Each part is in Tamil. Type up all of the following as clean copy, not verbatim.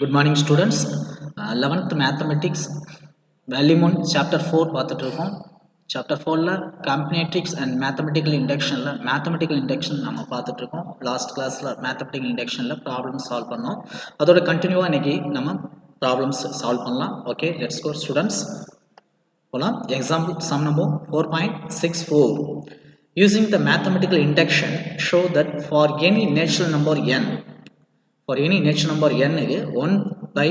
Good morning students. 11th mathematics volume 1 chapter 4 பார்த்துட்டு இருக்கோம். chapter 4ல combinatorics and mathematical inductionல mathematical induction நம்ம பார்த்துட்டு இருக்கோம். last classல mathematical inductionல problem solve பண்ணோம். அதோட கண்டினியூவா இன்னைக்கு நம்ம problems solve பண்ணலாம். Okay, let's go students. போலாம். Example sum number 4.64. Using the mathematical induction show that for any natural number n, for any natural number n is 1 by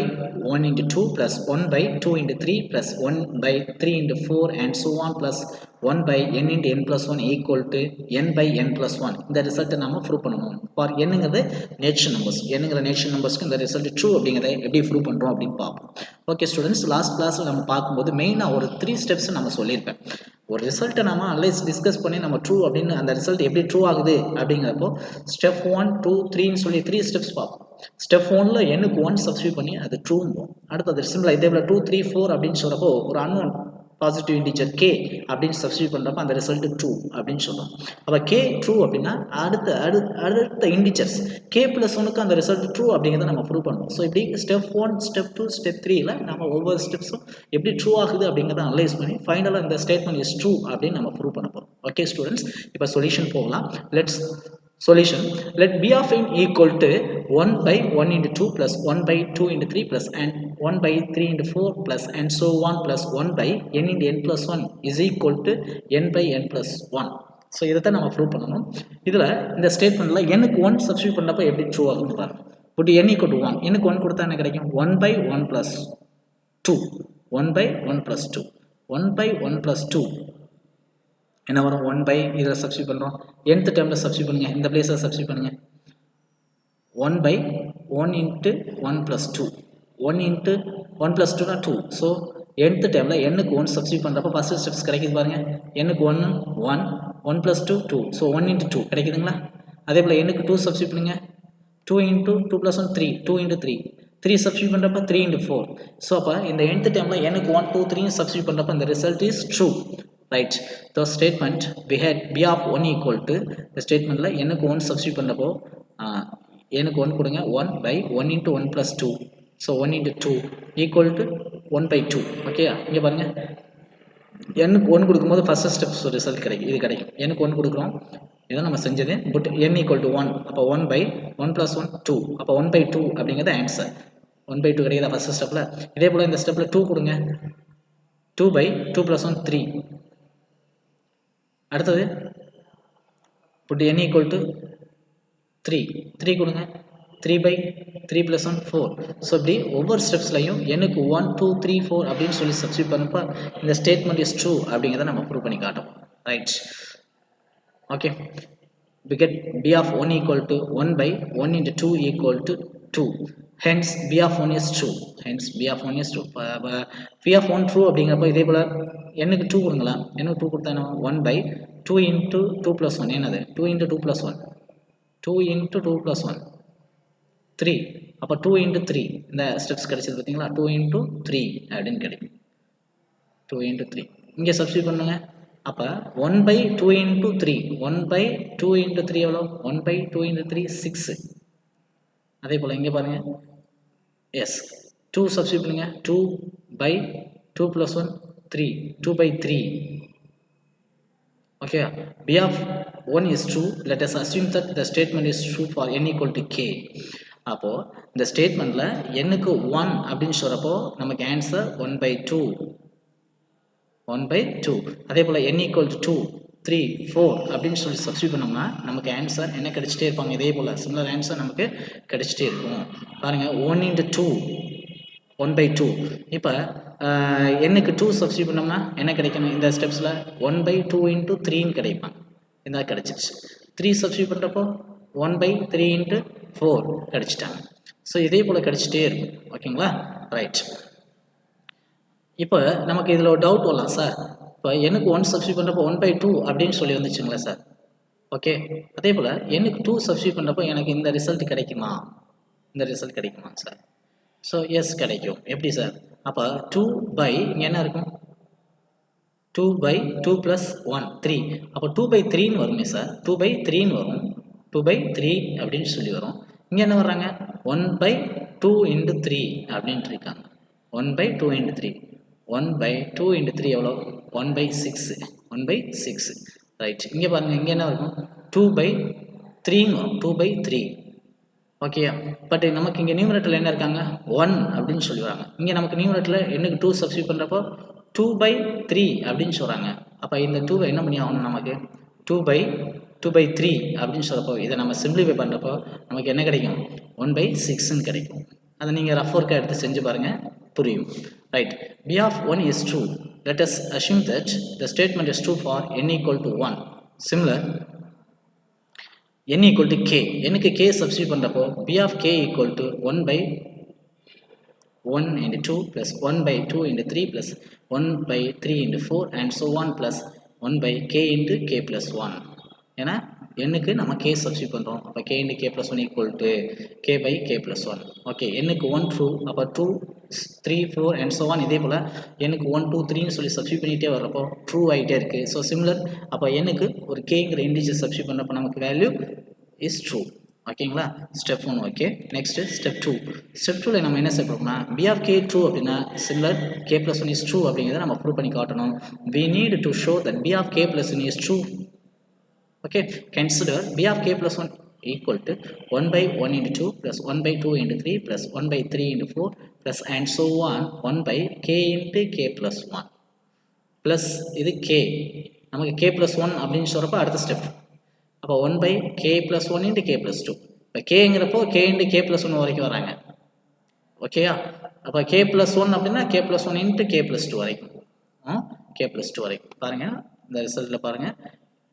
1 into 2 plus 1 by 2 into 3 plus 1 by 3 into 4 and so on plus 1 by n into n plus 1 equal to n by n plus 1. இந்த ரிசல்ட் நாம ப்ரூவ் பண்ணணும். for nங்கிறது நேச்சுரல் நம்பர்ஸ், nங்கிற நேச்சுரல் நம்பர்ஸ்க்கு இந்த ரிசல்ட் ட்ரூ அப்படிங்கிறத எப்படி ப்ரூவ் பண்றோம் அப்படின்னு பார்ப்போம். ஓகே ஸ்டூடெண்ட்ஸ், லாஸ்ட் கிளாஸ்ல நம்ம பார்க்கும்போது மெயினாக ஒரு 3 ஸ்டெப்ஸ் நம்ம சொல்லியிருப்பேன். ஒரு ரிசல்ட்டை நம்ம அனலைஸ் டிஸ்கஸ் பண்ணி நம்ம ட்ரூ அப்படின்னு அந்த ரிசல்ட் எப்படி ட்ரூ ஆகுது அப்படிங்கிறப்போ ஸ்டெப் 1 2 3ன்னு சொல்லி 3 ஸ்டெப்ஸ் பார்ப்போம். ஸ்டெப் 1ல எண்ணுக்கு 1 சப்ஸ்டிட்யூட் பண்ணி அது ட்ரூ. அடுத்தது சிம்பிளா இதே போல 2 3 4 அப்படின்னு சொல்றப்போ ஒரு அன்னோன் பாசிட்டிவ் இன்டிஜர் k அப்படின்னு சப்ஸ்டிட்யூட் பண்றப்ப அந்த ரிசல்ட் ட்ரூ அப்படின்னு சொல்றோம். அப்ப k ட்ரூ அப்படின்னா அடுத்த இன்டிஜர்ஸ் k plus 1க்கு அந்த ரிசல்ட் ட்ரூ அப்படிங்கிறத நம்ம ப்ரூவ் பண்ணணும். ஸோ இப்படி ஸ்டெப் 1 ஸ்டெப் 2 ஸ்டெப் 3ல நம்ம ஒவ்வொரு ஸ்டெப்ஸும் எப்படி ட்ரூ ஆகுது அப்படிங்கிறத அனலைஸ் பண்ணி ஃபைனலாக இந்த ஸ்டேட்மெண்ட் இஸ் ட்ரூ அப்படின்னு நம்ம ப்ரூவ் பண்ண போறோம். ஓகே ஸ்டூடெண்ட்ஸ், இப்போ சொல்யூஷன் போகலாம். Let's solution. Let b of n equal to 1 by 1 into 2 plus 1 by 2 into 3 plus and 1 by 3 into 4 plus and so on plus 1 by n into n plus 1 is equal to n by n plus 1. So இதை தான் நம்ம ப்ரூவ் பண்ணணும். இதில் இந்த ஸ்டேட்மெண்ட்டில் எனக்கு 1 சப்ஸ்டிட்யூட் பண்ணப்போ எப்படி ட்ரூ ஆகுதுன்னு பாருங்க. புட் n equal to 1, எனக்கு 1 கொடுத்தா என்ன கிடைக்கும்? 1 by 1 plus 2, 1 by 1 plus 2, 1 by 1 plus 2 என்ன வரும்? 1 by இதில் சப்ஸ்டிட்யூட் பண்ணுறோம். nth டேர்மில் சப்ஸ்டிட்யூட் பண்ணுங்க, இந்த பிளேஸில் சப்ஸ்டிட்யூட் பண்ணுங்க. 1 by 1 into 1 plus 2, 1 into 1 plus 2 2. So nth டேர்மில் n-க்கு 1 சப்ஸ்டிட்யூட் பண்ணுறப்ப ஃபர்ஸ்ட் ஸ்டெப்ஸ் கிடைக்குது பாருங்க. n-க்கு 1 1, 1 plus 2 2, ஸோ 1 into 2 கிடைக்குதுங்களா? அதே போல் n-க்கு 2 சப்ஸ்டிட்யூட் பண்ணுங்க. 2 into 2 plus 1 3, 2 into 3, 3 சப்ஸ்டிட்யூட் பண்ணுறப்ப 3 into 4. ஸோ அப்போ இந்த nth டேர்மில் n-க்கு 1 2 3 சப்ஸ்டிட்யூட் பண்ணுறப்ப இந்த result is true. Right. The statement we had b of 1 equal to the statement la n-க்கு 1 substitute பண்ணப்போ n-க்கு 1 கொடுங்க. 1 by 1 into 1 plus 2, so 1 into 2 equal to 1 by 2. Okay, இங்கே பாருங்க, n-க்கு 1 கொடுக்கும்போது ஃபர்ஸ்ட் ஸ்டெப்ஸ் ரிசல்ட் கிடைக்கும். இது கிடைக்கும். n-க்கு 1 கொடுக்குறோம், இதான் நம்ம செஞ்சது. பட் n equal to 1, அப்போ 1 by 1 plus 1 2, அப்போ 1 by 2 அப்படிங்கிறது ஆன்சர். 1 by 2 கிடைக்குதா ஃபர்ஸ்ட் ஸ்டெப்பில்? இதே போல் இந்த ஸ்டெப்பில் 2 கொடுங்க. 2 by 2 plus 1 3. அடுத்தது புட் n equal to 3, 3 கொடுங்க. 3 by 3 plus 1 4. ஸோ இப்படி ஒவ்வொரு ஸ்டெப்ஸ்லையும் n-க்கு 1 2 3 4 அப்படின்னு சொல்லி சப்ஸ்டிட்யூட் பண்ணப்போ இந்த ஸ்டேட்மெண்ட் இஸ் ட்ரூ அப்படிங்கிறத நம்ம ப்ரூவ் பண்ணி காட்டும். Right. Okay, we get b of 1 equal to 1 by 1 into 2 equal to 2. Hence b of 1 is true. Hence b of 1 is true. p of 1 true அப்படிங்கிறப்போ இதே போல் n-க்கு 2 கொடுங்களா? n-க்கு 2 கொடுத்தா என்ன? 1 by 2 into 2 plus 1 என்னது? 2 into 2 plus 1, 2 into 2 plus 1 3. அப்போ 2 into 3 இந்த ஸ்டெப்ஸ் கிடைச்சது பார்த்தீங்களா? 2 into 3 அப்படின்னு கிடைக்கும். 2 into 3 இங்கே சப்ஸ்டிட்யூட் பண்ணுங்க. அப்போ 1 by 2 into 3, 1 by 2 into 3 எவ்வளோ? 1 by 2 into 3 6. அதே போல் இங்கே பாருங்க, எஸ் 2 சப்ஸ்டிட்யூட் பண்ணுங்க. 2 by 2 plus 1 3, 2 by 3. Okay, b of 1 is true. Let us assume that the statement is true for n equal to k. அப்போ இந்த ஸ்டேட்மெண்ட்ல n-க்கு 1 அப்படின்னு சொல்றப்போ நமக்கு ஆன்சர் 1 by 2, 1 by 2. அதே போல n equal to 2 3 4 அப்படின்னு சொல்லி சப்ஸ்டிட்யூட் பண்ணோம்னா நமக்கு ஆன்சர் என்ன கிடைச்சிட்டே இருப்பாங்க. இதே போல சிமிலர் ஆன்சர் நமக்கு கிடைச்சிட்டே இருக்கும். பாருங்க, 1 into 2 1 by 2. இப்போ n-க்கு 2 சப்ஸ்டிட்யூட் பண்ணோம்னா என்ன கிடைக்கணும்? இந்த ஸ்டெப்ஸில் 1 by 2 into 3ன்னு கிடைப்பாங்க. இந்த கிடைச்சிருச்சு. 3 சப்ஸ்டிட்யூட் பண்ணுறப்போ 1 by 3 into 4 கிடைச்சிட்டாங்க. ஸோ இதே போல் கிடைச்சிட்டே இருக்கும். ஓகேங்களா? ரைட். இப்போ நமக்கு இதில் ஒரு டவுட் வரலாம். சார், இப்போ n-க்கு 1 சப்ஸ்டிட்யூட் பண்ணுறப்போ 1 by 2 அப்படின்னு சொல்லி வந்துச்சுங்களா சார்? ஓகே, அதே போல் n-க்கு 2 சப்ஸ்டிட்யூட் பண்ணுறப்போ எனக்கு இந்த ரிசல்ட் கிடைக்குமா? இந்த ரிசல்ட் கிடைக்குமா சார்? ஸோ எஸ் கிடைக்கும். எப்படி சார்? அப்போ 2 by இங்கே என்ன இருக்கும்? 2 by 2 plus 1 3. அப்போ 2 by 3ன்னு வருமே சார். 2 by 3ன்னு வரும். 2 by 3 அப்படின்னு சொல்லி வரும். இங்கே என்ன வர்றாங்க? 1 by 2 into 3 அப்படின்ட்டு இருக்காங்க. 1 by 2 into 3. 1 by 2 into 3 எவ்வளோ? 1 by 6. 1 by 6. ரைட், இங்கே பாருங்கள், இங்கே என்ன இருக்கும்? 2 by 3 வரும். 2 by 3. ஓகேயா? பட் நமக்கு இங்கே நியூமரேட்டரில் என்ன இருக்காங்க? 1 அப்படின்னு சொல்லுவாங்க. இங்கே நமக்கு நியூமரேட்டரில் என்னுக்கு 2 சப்ஸ்டியூட் பண்ணுறப்போ 2 by 3 அப்படின்னு சொல்கிறாங்க. அப்போ இந்த 2 என்ன பண்ணி ஆகணும்? நமக்கு 2 by 3 அப்படின்னு சொல்கிறப்போ இதை நம்ம சிம்பிளிஃபை பண்ணுறப்போ நமக்கு என்ன கிடைக்கும்? 1 by 6ன்னு கிடைக்கும். அதை நீங்கள் ரஃப் ஒர்க்காக எடுத்து செஞ்சு பாருங்கள், புரியும். Right, b of 1 is true. Let us assume that the statement is true for n equal to 1. Similar, n equal to k. n க்கு k substitute பண்ணுறப்போ b of k equal to 1 by 1 into 2 plus 1 by 2 into 3 plus 1 by 3 into 4 and so on plus 1 by k into k plus 1. ஏன்னா n-க்கு நம்ம k substitute பண்ணுறோம். அப்போ k into k plus 1 equal to k by k plus 1. Okay, n-க்கு 1 true, அப்போ 2 3 4 and so on. இதே போல் n-க்கு 1 2 3ன்னு சொல்லி சப்ஸ்டியூட் பண்ணிகிட்டே வர்றப்போ ட்ரூ ஆகிட்டே இருக்குது. ஸோ சிமிலர், அப்போ n-க்கு ஒரு kங்கிற இண்டிஜர் சப்ஸ்டியூட் பண்ணுறப்போ நமக்கு வேல்யூ is true. ஓகேங்களா? Step 1 okay. Next step 2. Step 2ல நம்ம என்ன செய்யணும்னா b of k true அப்படின்னா similar k plus 1 is true அப்படிங்கிறத நம்ம ப்ரூவ் பண்ணி காட்டணும். we need to show that b of k plus 1 is true. Okay, consider b of k plus 1 equal to 1 by 1 into 2 plus 1 by 2 into 3 plus 1 by 3 into 4 plus and so on 1 by k into k plus 1 plus இது k, நமக்கு k plus 1 அப்படின்னு சொல்கிறப்போ அடுத்த ஸ்டெப். அப்போ 1 by k plus 1 into k plus 2. இப்போ kங்கிறப்போ k into k plus 1 வரைக்கும் வராங்க. ஓகேயா? அப்போ k plus 1 அப்படின்னா k plus 1 into k plus 2 வரைக்கும். k plus 2 வரைக்கும் பாருங்கள், இந்த ரிசல்ட்டில் பாருங்கள்.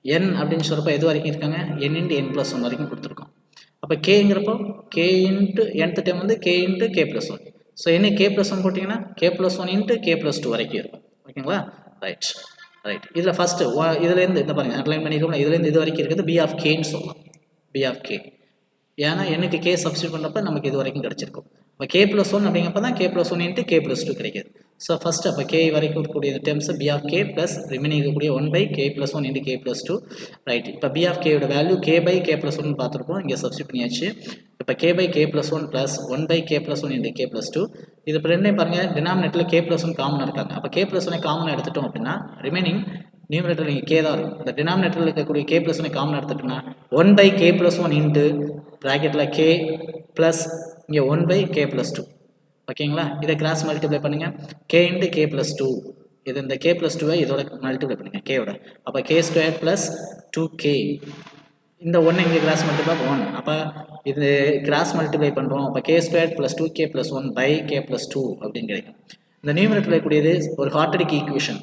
n அப்படின்னு சொல்கிறப்போ எது வரைக்கும் இருக்காங்க? n into n plus 1 வரைக்கும் கொடுத்துருக்கோம். அப்போ kங்கிறப்போ k into nth டைம் வந்து k into k plus 1. So என்ன k plus 1 போட்டிங்கன்னா k plus 1 into k plus 2 வரைக்கும் இருக்கும். ஓகேங்களா? ரைட் ரைட், இதில் ஃபஸ்ட்டு இதுலேருந்து இந்த பாருங்கள் அண்டர்லைன் பண்ணியிருக்கோம். இதுலேருந்து இது வரைக்கும் இருக்குது b of kன்னு சொல்லலாம். b of k, ஏன்னா n-க்கு k சப்ஸ்டியூட் பண்ணுறப்ப நமக்கு இது வரைக்கும் கிடச்சிருக்கும். இப்போ k plus 1 அப்படிங்கப்போ தான் k plus 1 into k plus 2 கிடைக்கிது. ஸோ ஃபஸ்ட்டு அப்போ k வரைக்கும் இருக்கக்கூடிய terms b of k plus remaining இருக்கக்கூடிய 1 by k plus 1 into k plus 2. Right, இப்போ b of k யோட value k by k plus 1 பார்த்துருப்போம், இங்கே சப்ஸ்டியூட் பண்ணியாச்சு. இப்போ k by k plus 1 plus 1 by k plus 1 into k plus 2. இது இப்போ ரெண்டையும் பாருங்கள், டினாமினேட்டரில் k plus 1 காமனாக இருக்காங்க. அப்போ k plus 1 காமனாக எடுத்துட்டோம் அப்படின்னா ரிமைனிங் நியூமரேட்டரில் இங்கே k தான் இருக்கும். இந்த டினாமினேட்டரில் இருக்கக்கூடிய k plus 1 காமனாக எடுத்துட்டோம்னா 1 by k plus 1 into ப்ராக்கெட்டில் k ப்ளஸ் இங்கே 1 by k plus 2. ஓகேங்களா? இதை கிராஸ் மல்டிப்ளை பண்ணுங்கள், k into k plus 2. இது இந்த k plus 2 இதோட மல்டிப்ளை பண்ணுங்கள் k-யோட. அப்போ k ஸ்கொயர் ப்ளஸ் 2k. இந்த 1 இங்கே கிராஸ் மல்டிப்ளை 1. அப்போ இது கிராஸ் மல்டிப்ளை பண்ணுறோம். அப்போ k square plus 2k plus 1 by k plus 2 அப்படின்னு கிடைக்கும். இந்த நியூமரேட்டரில் இருக்கக்கூடியது ஒரு குவாட்ரடிக் ஈக்குவேஷன்,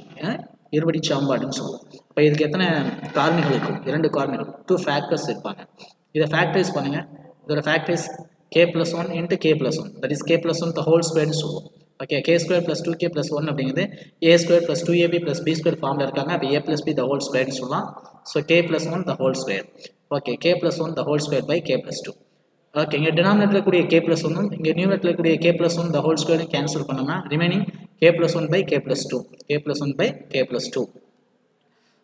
இருபடி சாம்பாடுன்னு சொல்லுவோம். அப்போ இதுக்கு எத்தனை காரணிகள் இருக்கும்? 2 காரணிகள், 2 ஃபேக்டர்ஸ் இருப்பாங்க. இதை ஃபேக்டரைஸ் பண்ணுங்கள். இதோட factorise k plus 1 into k plus 1, that is k plus 1 the whole square ன்னு சொல்லுவோம். Okay, k square plus 2k plus 1 அப்படிங்கிறது a square plus 2ab plus b square ஃபார்மில் இருக்காங்க. அப்போ a plus b the whole square ன்னு சொல்லலாம். So k plus 1 the whole square. Okay, k plus 1 the whole square by k plus 2. Okay, இங்கே டினாமினேட்டரில் கூடிய k plus 1 இங்கே நியூமரேட்டரில் கூடிய k plus 1 the whole square cancel பண்ணோம்னா remaining k plus 1 by k plus 2. k plus 1 by k plus 2.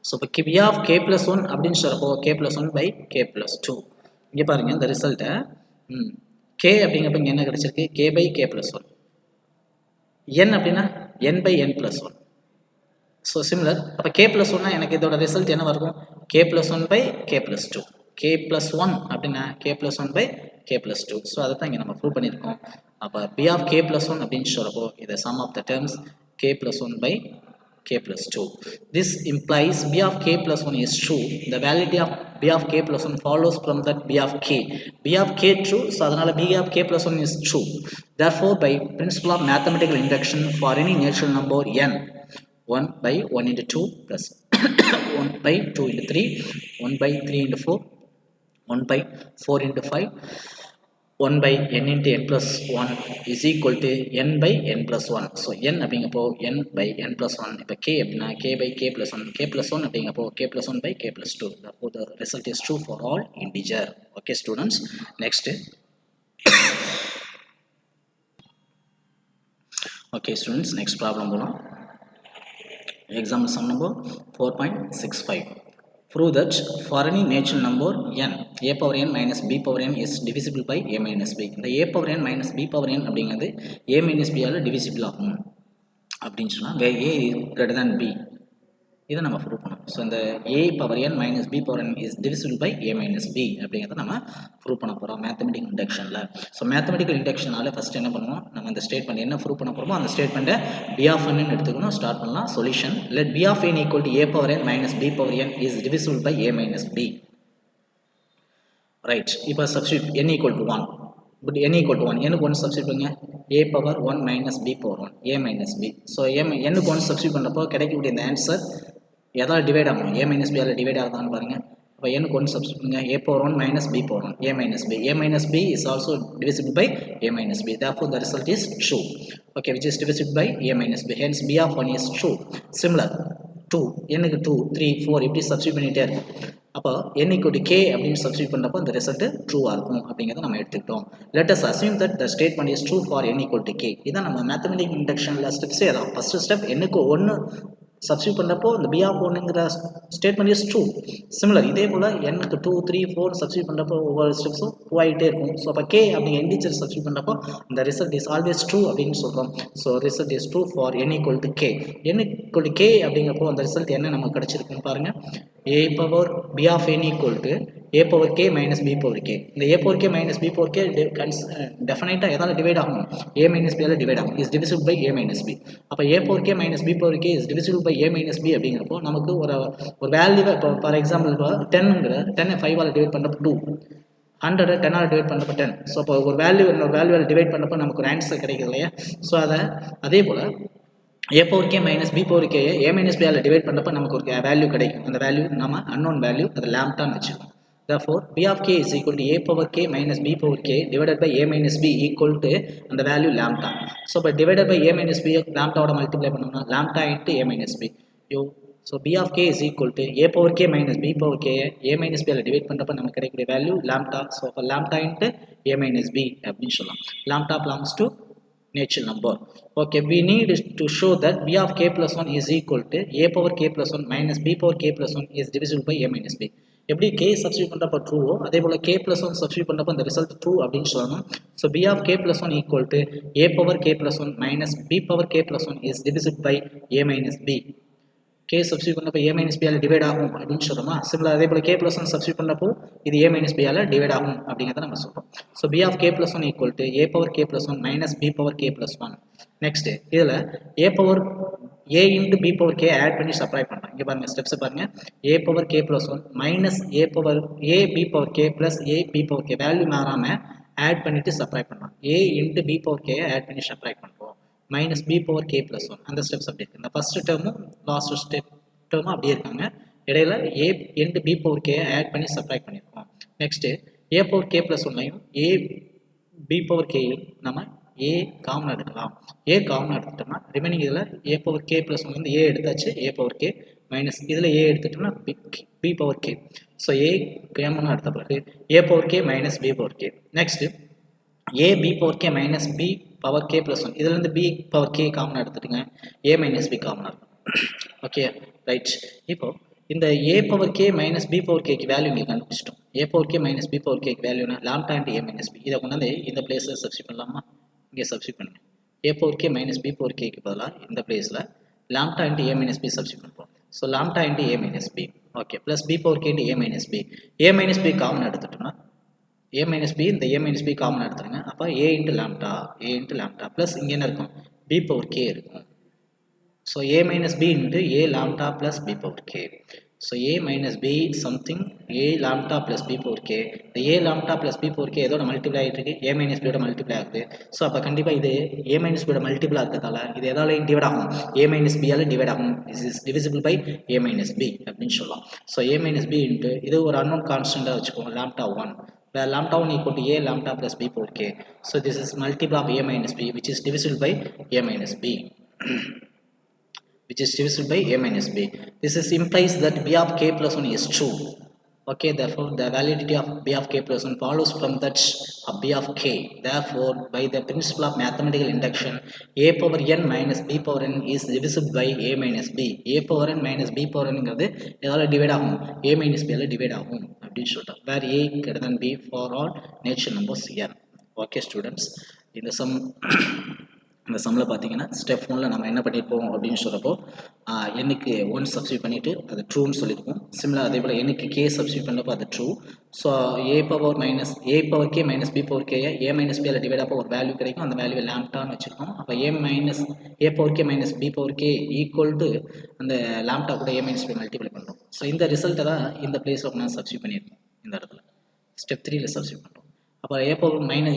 So இப்போ b of k plus 1 அப்படின்னு சொல்கிறப்போ k plus 1 by k plus 2. இங்கே பாருங்கள் இந்த ரிசல்ட்டை. k அப்படிங்கிறப்ப இங்கே என்ன கிடைச்சிருக்கு? k by k plus 1. n அப்படின்னா n by n plus 1. So similar, அப்போ k plus 1 எனக்கு இதோட ரிசல்ட் என்ன வரும்? k plus 1 by k plus 2. k plus 1 அப்படின்னா k plus 1 by k plus 2. So அதை தான் இங்கே நம்ம ப்ரூவ் பண்ணியிருக்கோம். அப்போ b of k plus 1 அப்படின்னு சொல்கிறப்போ இதை sum of the terms k plus 1 by k plus 2. This implies b of k plus 1 is true. The validity of b of k plus 1 follows from that b of k. b of k true, so அதனால b of k plus 1 is true. Therefore, by principle of mathematical induction, for any natural number n, 1 by 1 into 2 plus 1 by 2 into 3, 1 by 3 into 4, 1 by 4 into 5, 1 by n into n plus 1 is equal to n by n plus 1. So n அப்படிங்கப்போ n by n plus 1. இப்போ k அப்படின்னா k by k plus 1. k plus 1 அப்படிங்கப்போ k plus 1 by k plus 2. Therefore the result is true for all integer. Okay students, next. Okay students, next problem போலாம். Example sum number 4.65. Prove that for any natural number n, a power n minus b power n is divisible by a minus b. இந்த a power n minus b power n அப்படிங்கிறது a minus b all divisible ஆகும் அப்படின்னு சொன்னால் where a is greater than b. இதை நம்ம ப்ரூவ் பண்ணணும். ஸோ இந்த a power n minus b power n is divisible by a minus b அப்படிங்கிறத நம்ம ப்ரூவ் பண்ண போகிறோம் மேத்தமெட்டிக்கல் இண்டக்ஷனில். ஸோ மேத்தமெட்டிக்கல் இண்டக்ஷனால ஃபஸ்ட் என்ன பண்ணுவோம், நம்ம இந்த ஸ்டேட்மெண்ட் என்ன ப்ரூவ் பண்ண போகிறோமோ அந்த ஸ்டேட்மெண்ட்டை b ஆஃப் n எடுத்துக்கணும். ஸ்டார்ட் பண்ணலாம். Solution let b of n equal to a power n minus b power n is divisible by a minus b. Right, இப்போ substitute n equal to 1. but n equal to 1, n க்கு 1 substitute பண்ணுங்க, a power 1 minus b power 1, a minus b. so n க்கு 1 substitute பண்ணுறப்போ கிடைக்கக்கூடிய இந்த ஆன்சர் எதாவது டிவைட் ஆகும், a minus b ஆல் டிவைட் ஆகுதான்னு பாருங்க. அப்போ n க்கு 1 substitute பண்ணுங்க, a power 1 minus b power 1, a minus b. a minus b is also divisible by a minus b, therefore the result is true. Okay, which is divisible by a minus b, hence b of 1 is true. Similar 2, n க்கு 2 3 4 இப்படி சப்ஸ்டியூட் பண்ணிட்டே இருக்கும். அப்போ n equal to k அப்படின்னு சப்ஸ்டியூட் பண்ணுறப்போ அந்த ரிசல்ட் ட்ரூவாக இருக்கும் அப்படிங்கிறத நம்ம எடுத்துக்கிட்டோம். Let us assume that the statement is true for n equal to k. இதான் நம்ம மேத்தமெட்டிக்கல் இண்டக்ஷனில் ஸ்டெப்ஸே தான். ஃபர்ஸ்ட் ஸ்டெப் n க்கு 1 சப்ஸ்டியூட் பண்ணுறப்போ இந்த b of 1ங்கிற ஸ்டேட்மெண்ட் இஸ் ட்ரூ. சிமிலர் இதே போல் n க்கு 2 3 4 சப்ஸ்டியூட் பண்ணுறப்போ ஒவ்வொரு ஸ்டெப்ஸும் ட்ரூ ஆகிட்டே இருக்கும். ஸோ அப்போ k அப்படிங்கிற இண்டிஜர் சப்ஸ்டியூட் பண்ணுறப்போ இந்த ரிசல்ட் இஸ் ஆல்வேஸ் ட்ரூ அப்படின்னு சொல்கிறோம். So result is true for n equal to k. n equal to k அப்படிங்கிறப்போ அந்த ரிசல்ட் என்ன நமக்கு கிடச்சிருக்குன்னு பாருங்கள். a power b of n equal to a power k minus b power k. இந்த a power k minus b power k டெஃபினைட்டாக எதால் டிவைட் ஆகும், a minus b ஆல் டிவைட் ஆகும், is divisible by a minus b. அப்போ a power k minus b power k is divisible by a minus b அப்படிங்கிறப்போ நமக்கு ஒரு வேல்யூவை இப்போ ஃபார் எக்ஸாம்பிள் இப்போ 10ங்கிற 10 5 ஆல் டிவைட் பண்ணுறப்போ 2, 100 10 ஆல் டிவைட் பண்ணுறப்போ 10. ஸோ அப்போ ஒரு வேல்யூ இன்னொரு வேல்யூவால் டிவைட் பண்ணுறப்போ நமக்கு ஒரு ஆன்சர் கிடைக்குது இல்லையா. ஸோ அதே போல் a power k minus b power k a minus b ஆல் டிவைட் பண்ணுறப்போ நமக்கு ஒரு வேல்யூ கிடைக்கும். அந்த வேல்யூ நம்ம அன்னோன் வேல்யூ, அது லாம்டான்னு வச்சுக்கோம். therefore b of k is equal to a power k minus b power k divided by a minus b equal to அந்த வேல்யூ லாம்டா. ஸோ இப்போ divided by a minus b லாம்டாவோட மல்டிப்ளை பண்ணோம்னா lambda into a minus b. So b of k is equal to a power k minus b power k a minus b ஆல் டிவைட் பண்ணுறப்போ நமக்கு கிடைக்கக்கூடிய வேல்யூ லாம்டா. ஸோ அப்போ lambda into a minus b அப்படின்னு சொல்லலாம். Lambda belongs to natural number. Okay, we need to show that b of k plus 1 is equal to a power k plus 1 minus b power k plus 1 is divisible by a minus b. எப்படி k சப்ஸ்டியூட் பண்ணுறப்போ ட்ரூவோ அதே போல் k plus 1 சப்ஸ்டியூட் பண்ணுறப்போ அந்த ரிசல்ட் ட்ரூ அப்படின்னு சொல்லணும். So b of k plus 1 equal to a power k plus 1 minus b power k plus 1 is divisible by a minus b. k substitute பண்ணப்போ a minus b ஆல் டிவைட் ஆகும் அப்படின்னு சொல்கிறோமா. சிம்பிளாக அதே போல் k plus 1 சப்ஸ்டியூட் பண்ணப்போ இது a minus b ஆல் டிவைட் ஆகும் அப்படிங்கிறத நம்ம சொல்கிறோம். So b of k plus 1 equal to a power k plus 1 minus b power k plus 1. Next இதில் a power a into b power k add பண்ணி சப்ளை பண்ணுறோம். இங்கே பாருங்கள் ஸ்டெப்ஸை பாருங்கள். a power k plus 1 minus a power a b power k plus a b power k value மாறாமல் ஆட் பண்ணிவிட்டு சப்ளை பண்ணுறோம். a into b power k add பண்ணி சப்ளை பண்ணுறோம். Minus b power k plus 1 அந்த ஸ்டெப்ஸ் அப்படி இருக்குது. இந்த ஃபஸ்ட்டு டேர்மும் லாஸ்ட் டேர்மும் அப்படியே இருக்காங்க. இடையில a into b power k add பண்ணி சப்ளை பண்ணியிருக்கோம். Next a power k plus 1லையும் a b power k நம்ம a காமன் எடுக்கலாம். a காமன் எடுத்துட்டோம்னா ரிமைனிங் இதில் a power k plus 1 வந்து a எடுத்தாச்சு, a power k மைனஸ் இதில் a எடுத்துட்டோம்னா b power k. So a காமனாக எடுத்த பிறகு a power k minus b power k. Next a b power k minus b power k plus 1 இதுலேருந்து b power k காமனாக எடுத்துட்டுங்க, a மைனஸ் b காமனாக இருக்கும். Okay right. இப்போ இந்த a power k minus b power k value இங்கே கண்டுபிடிச்சிட்டோம். a power k minus b power k வேல்யூனா lambda into a minus b. இதை கொண்டாந்து இந்த பிளேஸில் சப்ஸ்டியூட் பண்ணலாமா, இங்கே சப்ஸ்டியூட் பண்ணுங்க. a power k minus b power k க்கு பதிலாக இந்த பிளேஸில் lambda into a minus b substitute பண்ணுறோம். So lambda into a minus b. Okay plus b power k into a minus b. a minus b common எடுத்துட்டோம்னா a minus b இந்த a minus b காமன் எடுத்துருங்க. அப்போ a into lambda ப்ளஸ் இங்கே என்ன இருக்கும், b power k இருக்கும். So a minus b into a lambda plus b power k. So a minus b something a lambda plus b power k. இந்த a lambda plus b power k எதோட மல்டிப்ளை ஆகிட்டு இருக்கு, a minus b ஓட மல்டிப்ளை ஆகுது. ஸோ அப்போ கண்டிப்பாக இது a minus b ஓட மல்டிப்ளை ஆகிறதால இது எதாலையும் டிவைட் ஆகும், a minus b ஆல் டிவைட் ஆகும். Is is divisible by a minus b அப்படின்னு சொல்லலாம். So a minus b into இது ஒரு அன்னோன் கான்ஸ்டண்ட்டாக வச்சுக்கோங்க, lambda 1. where lambda 1 equal to a lambda plus b power k. So this is multiple of a minus b which is divisible by a minus b. which is divisible by a minus b. This is implies that b of k plus 1 is true. Okay, therefore the validity of b of k plus 1 follows from that b of k. Therefore, by the principle of mathematical induction, a power n minus b power n is divisible by a minus b. a power n minus b power n ங்கிறது எதால டிவைட் ஆகும்? a minus b ஆல டிவைட் ஆகும் அப்படின்னு சொல்லிட்டோம். where a greater than b for all natural numbers n. Okay students, இந்த sum இந்த சம்மில் பார்த்தீங்கன்னா ஸ்டெப் 1ல் நம்ம என்ன பண்ணியிருப்போம் அப்படின்னு சொல்கிறப்போ எண்ணுக்கு 1 சப்ஸ்டியூட் பண்ணிவிட்டு அது ட்ரூன்னு சொல்லியிருப்போம். சிமிலர் அதே போல் எண்ணுக்கு கே சப்ஸ்டியூட் பண்ணப்போ அது true. So A power K minus B power கேயை ஏ மைனஸ் பியில் டிவைட் அப்போ ஒரு வேல்யூ கிடைக்கும். அந்த வேல்யூவை லாம்டான்னு வச்சுருக்கோம். அப்போ A power K minus B power K equal to அந்த லாம்டா கூட ஏ மைனஸ் பி மல்டிப்ளை பண்ணுறோம். ஸோ இந்த ரிசல்ட்டை தான் இந்த பிளேஸில் நான் சப்ஸ்டியூட் பண்ணியிருக்கோம். இந்த இடத்துல ஸ்டெப் 3ல் சப்ஸ்டியூட் பண்ணுறோம். அப்போ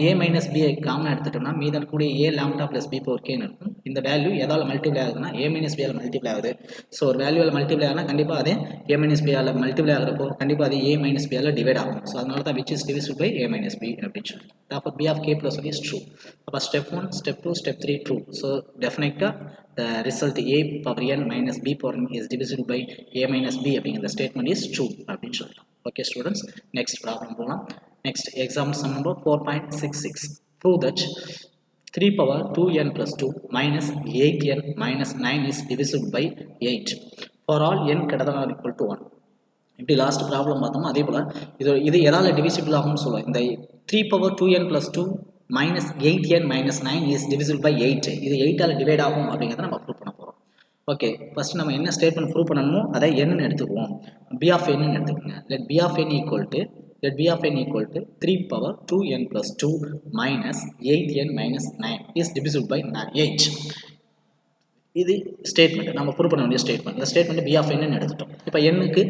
ஏ மைனஸ் பியை காமன் எடுத்துட்டோம்னா மீதம் இருக்கக்கூடிய ஏ லாம்டா ப்ளஸ் பி பவர் கேன்னு இருக்கும். இந்த வேல்யூ எதால் மல்டிப்ளை ஆகுதுன்னா ஏ மைனஸ் பியால் மல்டிப்ளை ஆகுது. ஸோ ஒரு வேல்யூவில் மல்டிப்ளை ஆகுனா கண்டிப்பாக அதே ஏ மைனஸ் பியால் மல்டிப்ளை ஆகிறப்போ கண்டிப்பாக அது ஏ மைனஸ் பியால் டிவைட் ஆகும். ஸோ அதனால தான் which is divisible by A minus B அப்படின்னு சொல்லி. அப்போ B of K plus one is true. அப்போ step 1, step 2, step 3 true. So டெஃபினட்டாக the result a power n minus b power n is divisible by a minus b அப்படிங்கிற ஸ்டேட்மெண்ட் இஸ் ட்ரூ அப்படின்னு சொல்லலாம். ஓகே ஸ்டூடெண்ட்ஸ், நெக்ஸ்ட் ப்ராப்ளம் போகலாம். Next example sum number 4.66. Prove that 3 power 2n plus 2 minus 8n minus 9 is divisible by 8 for all n greater than or equal to 1. இப்படி லாஸ்ட் ப்ராப்ளம் பார்த்தோமோ அதே போல் இது எதால் டிவிசிபிள் ஆகும்னு சொல்லுவோம். இந்த 3 power 2n plus 2 minus 8n minus 9 is divisible by 8. இது 8ஆல் டிவைட் ஆகும் அப்படிங்கிறத நம்ம ப்ரூவ் பண்ண போகிறோம். ஓகே, ஃபர்ஸ்ட் நம்ம என்ன ஸ்டேட்மெண்ட் ப்ரூவ் பண்ணணுமோ அதை என்னன்னு எடுத்துக்குவோம். b of n எடுத்துக்கோங்க. let b of n equal to let b of n equal to 3 power 2n plus 2 minus 8n minus 9 is divisible by 8. இது ஸ்டேட்மெண்ட் நம்ம ப்ரூவ் பண்ண வேண்டிய ஸ்டேட்மெண்ட். இந்த ஸ்டேட்மெண்ட் b of n ன்னு எடுத்துட்டோம். இப்போ n-க்கு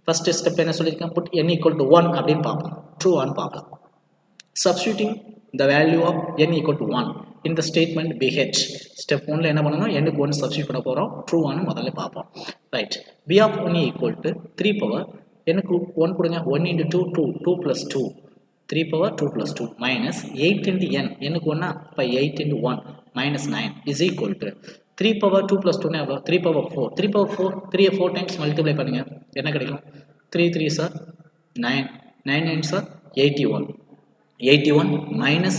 ஃபர்ஸ்ட் ஸ்டெப் என்ன சொல்லியிருக்கேன்? put n equal to 1 அப்படின்னு பார்ப்போம். ட்ரூ ஆன்னு பார்க்கலாம். substituting the value of n equal to 1 in the statement BH. Step 1ல என்ன பண்ணணும்? n-க்கு 1 சப்ஸ்டியூட் பண்ண போகிறோம். ட்ரூ ஆன்னு முதல்ல பார்ப்போம். Right, b of 1 equal to 3 power எனக்கு 1 கொடுங்க. 1 into 2 2 2 plus 2 3 power 2 plus 2 minus 8 into n எனக்கு 1 அப்போ 8 into 1 minus 9 is equal to 3 power 2 plus 2 எவ்வளோ? 3 power 4. 3 power 4 3 4 times மல்டிப்ளை பண்ணுங்க. என்ன கிடைக்கும்? 3 3 sir 9 9 9 sir 81 81 minus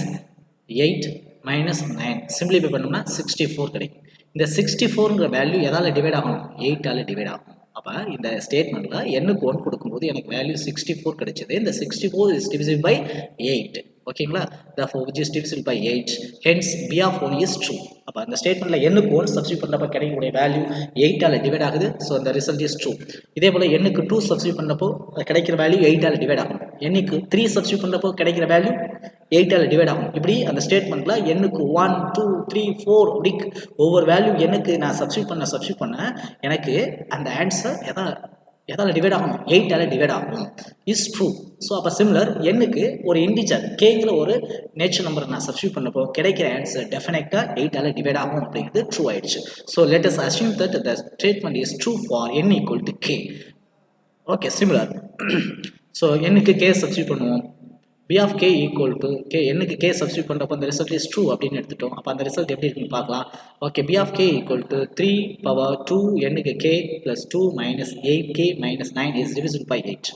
8 minus 9 simplify பண்ணோம்னா 64 கிடைக்கும். இந்த 64ங்கிற வேல்யூ எதால் டிவைட் ஆகணும்? 8ஆல் டிவைட் ஆகும். அப்போ இந்த ஸ்டேட்மெண்ட்டில் n-க்கு 1 கொடுக்கும்போது எனக்கு வேல்யூ 64 கிடைச்சது. இந்த 64 is divisible by 8. ஓகேங்களா? therefore which is divisible by 8, hence b of 1 is true. அப்போ அந்த ஸ்டேட்மெண்ட்டில் n-க்கு 1 சப்ஸ்டியூட் பண்ணுறப்போ கிடைக்கக்கூடிய வேல்யூ 8ஆல் டிவைட் ஆகுது. ஸோ அந்த ரிசல்ட் இஸ் ட்ரூ. இதே போல் n-க்கு 2 சப்ஸ்டியூட் பண்ணுறப்போ கிடைக்கிற வேல்யூ 8ஆல் டிவைட் ஆகும். n-க்கு 3 சப்ஸ்டியூட் பண்ணுறப்போ கிடைக்கிற வேல்யூ 8ஆல் டிவைட் ஆகும். இப்படி அந்த ஸ்டேட்மெண்ட்டில் n-க்கு 1 2 3 4 அப்படி ஒவ்வொரு வேல்யூ n-க்கு நான் சப்ஸ்டியூட் பண்ண எனக்கு அந்த ஆன்சர் எதால் டிவைட் ஆகும்? 8ஆல் டிவைட் ஆகும். Is true. ஸோ அப்போ சிமிலர் n-க்கு ஒரு இன்டிஜர் கேங்கிற ஒரு நேச்சுரல் நம்பரை நான் சப்ஸ்டியூட் பண்ணப்போ கிடைக்கிற ஆன்சர் டெஃபினட்டாக 8ஆல் டிவைட் ஆகும் அப்படிங்கிறது ட்ரூ ஆயிடுச்சு. So let us assume that the statement is true for n equal to k. Okay, similar. So n-க்கு k சப்ஸ்டியூட் பண்ணுவோம். b of k equal to k. n-க்கு k சப்ஸ்டியூட் பண்ணுறப்போ அந்த ரிசல்ட் இஸ் ட்ரூ அப்படின்னு எடுத்துட்டோம். அப்போ அந்த ரிசல்ட் எப்படி இருக்குன்னு பார்க்கலாம். Okay, b of k equal to 3 power 2 n-க்கு k plus 2 minus 8k minus 9 is divisible by 8.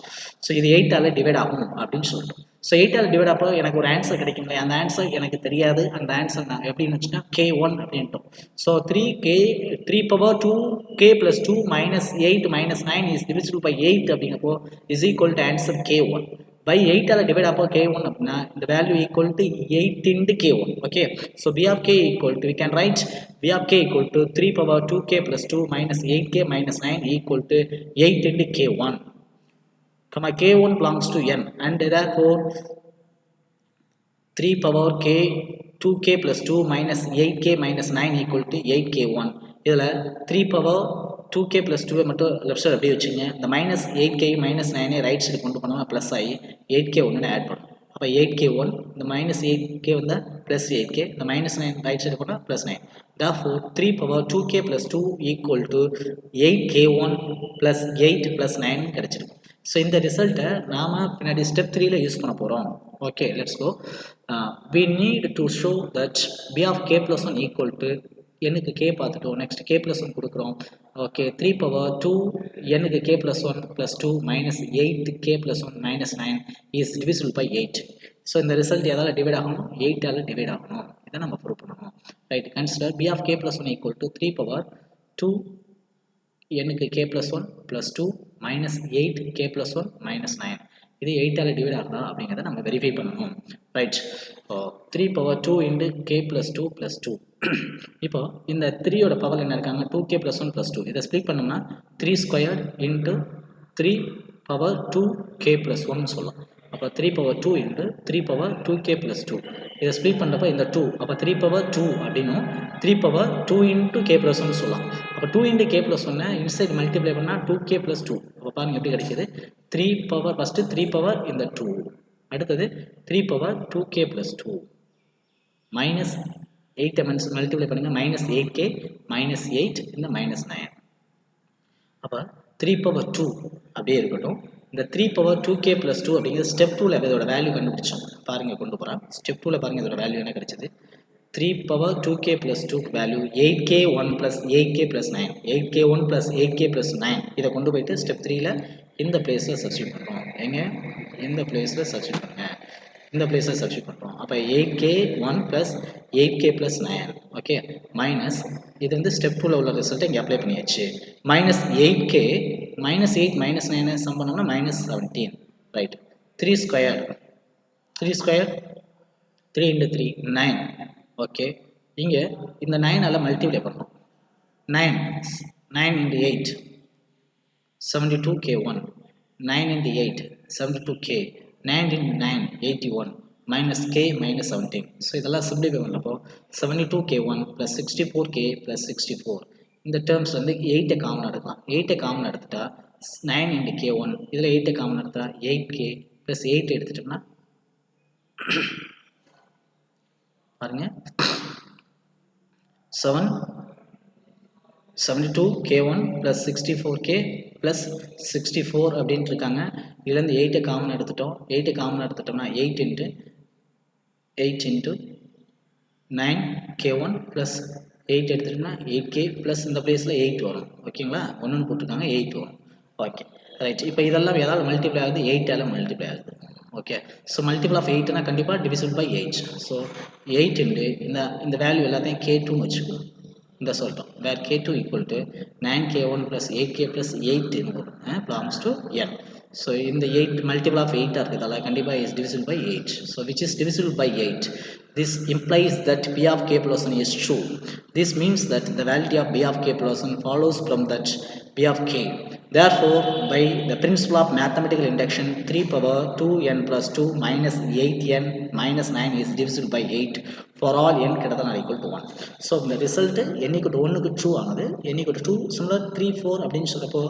So இது 8ஆல் டிவைட் ஆகும் அப்படின்னு சொல்லிட்டோம். ஸோ 8ஆல் டிவைட் ஆப்போ எனக்கு ஒரு ஆன்சர் கிடைக்கும் இல்லையா? அந்த ஆன்சர் எனக்கு தெரியாது. அந்த ஆன்சர் நான் எப்படின்னு வச்சுன்னா k1 அப்படின்ட்டோம். So 3 power 2k plus 2 minus 8 minus 9 is divisible by 8 அப்படிங்கப்போ is equal to answer k1. by 8ஆல் டிவைட் அப்போ k1 அப்படின்னா இந்த வேல்யூ equal to 8 into k1. Okay, so b of k equal to we can write b of k equal to 3 power 2k plus 2 minus 8k minus 9 equal to 8 into k1. k1 belongs to n and therefore 3 power k 2k plus 2 minus 8k minus 9 equal to 8k1. இதில் 3 power 2k plus 2 மட்டும் லெஃப்ட் சைடு அப்படியே வச்சுங்க. இந்த minus 8k minus 9 right side கொண்டு போனோம்னா ப்ளஸ் ஆகி 8k ஒன்று ஆட் பண்ணும். அப்போ 8k1 இந்த மைனஸ் 8k வந்தால் ப்ளஸ் 8k, இந்த மைனஸ் 9 ரைட் சைடு போனால் plus 9. therefore 3 power 2k plus 2 equal to 8k1 plus 8 plus 9 கிடைச்சிருக்கு. ஸோ இந்த ரிசல்ட்டை நாம் பின்னாடி ஸ்டெப் 3ல யூஸ் பண்ண போகிறோம். Okay, let's go. we need to show that b of k plus 1 equal to n-க்கு k பார்த்துட்டோம். நெக்ஸ்ட் k plus 1 கொடுக்குறோம். Okay, 3 power 2 n-க்கு k plus 1 plus 2 minus 8k plus 1 minus 9 is divisible by 8. So இந்த ரிசல்ட் எதால் டிவைட் ஆகணும், 8ஆல் டிவைட் ஆகணும். இதை நம்ம ப்ரூவ் பண்ணணும். Right, consider b of k plus 1 equal to 3 power 2 n k plus 1 plus 2 minus 8 k plus 1 minus 9. இது 8ஆல் டிவைட் ஆகுதா அப்படிங்கிறத நம்ம வெரிஃபை பண்ணணும். ரைட், இப்போ 3 power 2 into k plus 2 plus 2. இப்போ இந்த 3யோட பவர் என்ன இருக்காங்க, 2k plus 1 plus 2. இதை ஸ்ப்ளிட் பண்ணோம்னா 3 squared into 3 power 2k plus 1 சொல்லலாம். அப்போ 3 power 2 into 3 power 2k plus 2. இதை ஸ்ப்ளிட் பண்ணுறப்ப இந்த 2, அப்போ 3 power 2 அப்படின்னும் 3 power 2 into k plus 1 சொல்லலாம். அப்போ 2 into k plus 1 inside multiply பண்ணால் 2k plus 2. அப்போ பாருங்கள் எப்படி கிடைக்கிது, 3 power ஃபஸ்ட்டு 3 power இந்த 2, அடுத்தது 3 power 2k plus 2 minus 8 multiply பண்ணுங்கள், மைனஸ் 8k மைனஸ் 8 இந்த மைனஸ் 9. அப்போ 3 power 2 அப்படியே இருக்கட்டும். இந்த 3 power 2k plus 2 அப்படிங்கிறது ஸ்டெப் 2ல் இதோட வேல்யூ கண்டுபிடிச்சோம். பாருங்கள் கொண்டு போகிறோம். ஸ்டெப் 2ல் பாருங்கள் இதோட வேல்யூ என்ன கிடைச்சது, 3 power 2k plus 2 value 8k1 plus 8k plus 9. 8k1 plus 8k plus 9 இதை கொண்டு போயிட்டு ஸ்டெப் 3ல் இந்த பிளேஸில் சப்ஸ்டியூட் பண்ணுறோம். எங்கே, இந்த பிளேஸில் சப்ஸ்டியூட் பண்ணுங்கள், இந்த பிளேஸில் சப்ஸ்டியூட் பண்ணுறோம். அப்போ 8k1 plus 8k plus 9. Okay, minus இது வந்து ஸ்டெப் 2ல் உள்ள ரிசல்ட்டை இங்கே அப்ளை பண்ணியாச்சு. Minus 8k minus 8 minus 9 sum பண்ணோம்னா minus 17. Right, 3 square 3 into 3 9. Okay, இங்கே இந்த 9ஆல் மல்டிப்ளை பண்ணுறோம். 9 into 8 72k1, 9 into 8 72k, 9 into 9 81 minus k minus 17. So இதெல்லாம் சிம்பிளிஃபை பண்ணப்போ 72k1 plus 64k plus 64. இந்த டேர்ம்ஸ் வந்து 8 காமன் எடுக்கலாம். 8 காமன் எடுத்துட்டா 9 into k1, இதில் 8 காமன் எடுத்தா 8k plus 8 எடுத்துட்டோம்னா பாருங்க 72k1 plus 64k plus 64 அப்படின்ட்டு இருக்காங்க. இதுலேருந்து 8 காமன் எடுத்துட்டோம். 8 காமன் எடுத்துட்டோம்னா 8 into 9k1 plus 8 எடுத்துட்டோம்னா 8k plus இந்த பிளேஸில் 8 வரும். ஓகேங்களா, ஒன்றுன்னு போட்டிருக்காங்க, 8 வரும். ஓகே ரைட், இப்போ இதெல்லாம் ஏதாவது மல்டிப்ளை ஆகுது, 8ஆல் மல்டிப்ளை ஆகுது. ஓகே, ஸோ மல்டிபிள் ஆஃப் 8னா கண்டிப்பாக டிவிசிபிள் பை 8. ஸோ 8 into இந்த வேல்யூ எல்லாத்தையும் k2ன்னு வச்சுக்கணும். இந்த சொல்லிட்டோம், வேர் k2 equal to 9k1 plus 8k plus 8 belongs to n. So இந்த 8 multiple of 8 இருக்குதால கண்டிப்பா is divisible by 8. So which is divisible by 8. This implies that p of k plus 1 is true. This means that the validity of p of k plus 1 follows from that p of k. Therefore, by the principle of mathematical induction, 3 power 2n plus 2 minus 8n minus 9 is divisible by 8 for all n greater than or equal to 1. So the result n equal to 1 க்கு true ஆனது, n equal to 2 similar 3 4 அப்படினு சொல்றப்போ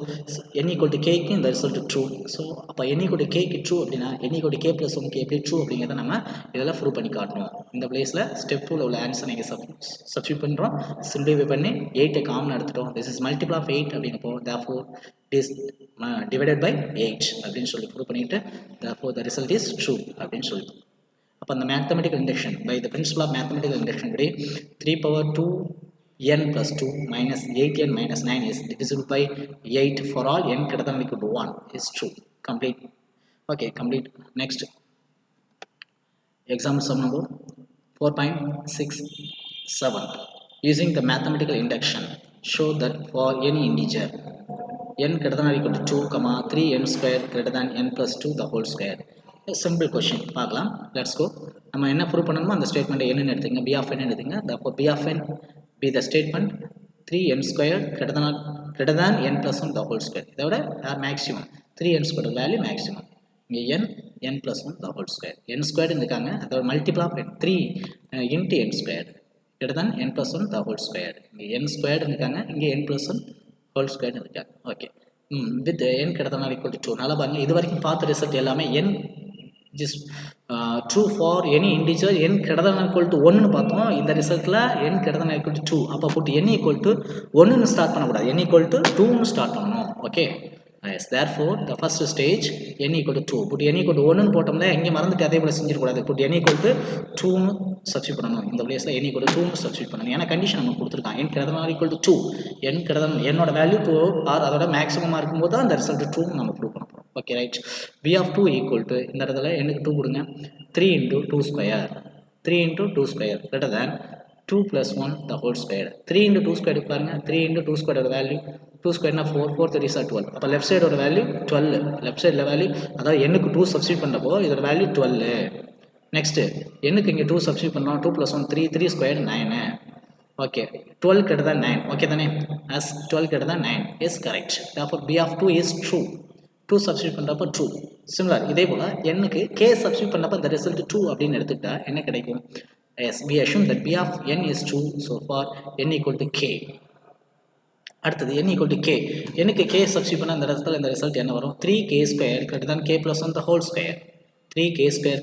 n equal to k க்கு இந்த result true. So அப்ப n equal to k க்கு true அப்படினா n equal to k plus 1 க்கு எப்படி true அப்படிங்கறத நம்ம இதெல்லாம் ப்ரூவ் பண்ணி காட்டணும். இந்த பிளேஸ்ல ஸ்டெப் 2ல உள்ள ஆன்சர் நீங்க சப்ஸ்டிட்யூட் பண்றோம். சிம்பிளிஃபை பண்ணி 8 காமன் எடுத்துட்டோம். This is multiple of 8 அப்படிங்கப்போ therefore it is divided by 8 அப்படின்னு சொல்லி ப்ரூவ் பண்ணிட்டு therefore the result is true அப்படின்னு சொல்லி. அப்ப அந்த mathematical induction by the principle of mathematical induction படி 3 power 2n plus 2 minus 8n minus 9 is divisible by 8 for all n greater than or equal to 1 is true. Complete. Okay, complete. Next example sum number 4.67. Using the mathematical induction, show that for any integer n greater than or equal to 2, 3n square greater than n plus 2 the whole square. A simple question. பார்க்கலாம். Let's go. நம்ம என்ன ப்ரூவ் பண்ணணுமோ அந்த ஸ்டேட்மெண்ட் என்னன்னு எடுத்துங்க. b of n எடுத்துங்க. Therefore b of n be the statement 3n square greater than n plus 1 the whole square. இதோட maximum 3n square value maximum. இங்கே n plus 1 the whole square. n squared இருக்காங்க. அதோட multiple of 3 into n squared greater than n plus 1 the whole square. இங்கே n squared இருக்காங்க. இங்கே n plus 1 whole squared இருக்காங்க. Okay. with n greater than or equal to 2. நல்லா பாருங்க. இது வரைக்கும் பார்த்த ரிசல்ட் எல்லாமே n just true for any integer n greater than or equal to 1 னு பார்த்தோம். இந்த ரிசல்ட்ல n greater than or equal to 2. அப்ப போட்டு n equal to 1 னு ஸ்டார்ட் பண்ண கூடாது. n equal to 2 னு ஸ்டார்ட் பண்ணனும். Okay. Yes, therefore the first stage n equal to 2. put n equal to 1 னு போட்டோம்ல எங்க மறந்துட்டு அதே போல செஞ்சிர கூடாது. put n equal to 2 னு சப்ஸ்டிட்யூட் பண்ணனும். இந்த பிளேஸ்ல n equal to 2 னு சப்ஸ்டிட்யூட் பண்ணனும். ஏனா கண்டிஷன் நமக்கு கொடுத்திருக்கான் n greater than or equal to 2. n greater than n ஓட வேல்யூ 2 ஆர் அதோட மேக்ஸिमமா இருக்கும்போது தான் அந்த ரிசல்ட் 2 னு நம்ம ப்ரூவ் பண்ண போறோம். Okay right. b of 2 equal to இந்த இடத்துல n க்கு 2 கொடுங்க. 3 into 2 square 3 into 2 square greater than 2 plus 1 the whole square 3 into 2 square பாருங்க 3 into 2 square ஓட வேல்யூ 2 square னா 4 4 3 is 12 அப்ப லெஃப்ட் சைடு ஓட வேல்யூ 12 லெஃப்ட் சைடுல வேல்யூ அதாவது n க்கு 2 சப்ஸ்டிட்யூட் பண்ணப்போ இதோட வேல்யூ 12 நெக்ஸ்ட் n க்கு இங்க 2 சப்ஸ்டிட்யூட் பண்ணோம் 2 plus 1 3 3 square 9 okay 12 greater than 9 okay தானே as 12 greater than 9 is correct therefore b of 2 is true 2 substitute பண்றப்ப true similar இதே போல n க்கு k substitute பண்ணப்ப the result 2 அப்படினு எடுத்துட்டா என்ன கிடைக்கும் yes we assume that b of n is true so far n equal to k அடுத்தது n equal to k n க்கு k substitute பண்ணா இந்த result என்ன வரும் 3k square greater than k plus 1 the whole square 3k square